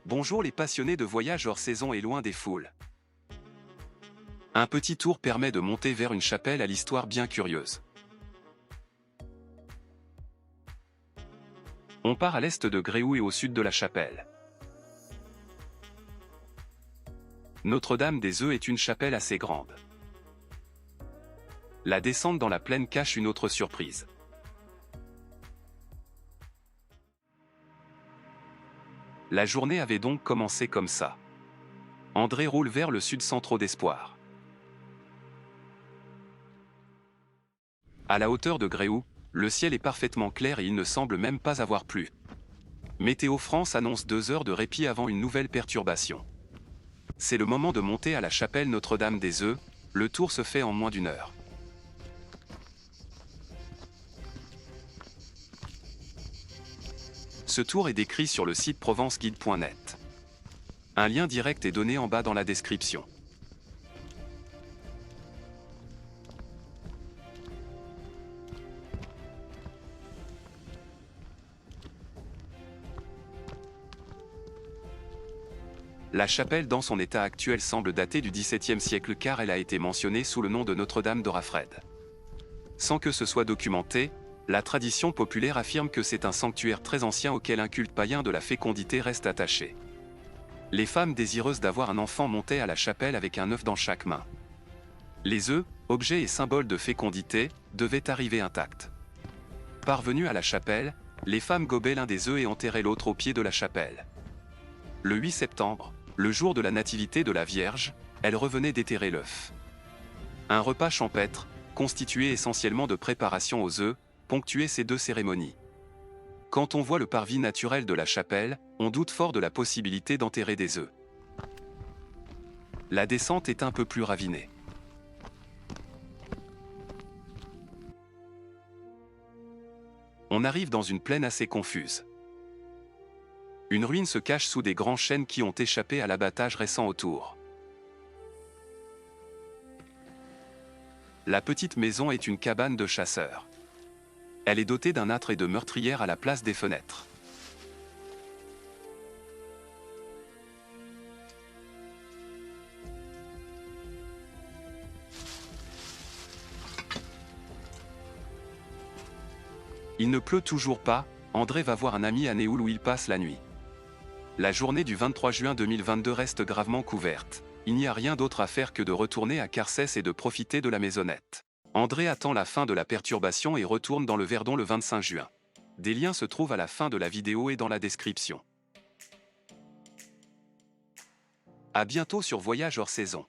Bonjour les passionnés de voyage hors saison et loin des foules. Un petit tour permet de monter vers une chapelle à l'histoire bien curieuse. On part à l'est de Gréoux et au sud de la chapelle. Notre-Dame des Œufs est une chapelle assez grande. La descente dans la plaine cache une autre surprise. La journée avait donc commencé comme ça. André roule vers le sud sans trop d'espoir. À la hauteur de Gréoux, le ciel est parfaitement clair et il ne semble même pas avoir plu. Météo France annonce 2 heures de répit avant une nouvelle perturbation. C'est le moment de monter à la chapelle Notre-Dame des Œufs, le tour se fait en moins d'1 heure. Ce tour est décrit sur le site provenceguide.net. Un lien direct est donné en bas dans la description. La chapelle dans son état actuel semble dater du XVIIe siècle car elle a été mentionnée sous le nom de Notre-Dame d'Orafred. Sans que ce soit documenté, la tradition populaire affirme que c'est un sanctuaire très ancien auquel un culte païen de la fécondité reste attaché. Les femmes désireuses d'avoir un enfant montaient à la chapelle avec un œuf dans chaque main. Les œufs, objets et symboles de fécondité, devaient arriver intacts. Parvenues à la chapelle, les femmes gobaient l'un des œufs et enterraient l'autre au pied de la chapelle. Le 8 septembre, le jour de la nativité de la Vierge, elles revenaient déterrer l'œuf. Un repas champêtre, constitué essentiellement de préparation aux œufs, ponctuait ces deux cérémonies. Quand on voit le parvis naturel de la chapelle, on doute fort de la possibilité d'enterrer des œufs. La descente est un peu plus ravinée. On arrive dans une plaine assez confuse. Une ruine se cache sous des grands chênes qui ont échappé à l'abattage récent autour. La petite maison est une cabane de chasseurs. Elle est dotée d'un âtre et de meurtrières à la place des fenêtres. Il ne pleut toujours pas, André va voir un ami à Néoul où il passe la nuit. La journée du 23 juin 2022 reste gravement couverte. Il n'y a rien d'autre à faire que de retourner à Carcès et de profiter de la maisonnette. André attend la fin de la perturbation et retourne dans le Verdon le 25 juin. Des liens se trouvent à la fin de la vidéo et dans la description. À bientôt sur Voyage hors saison.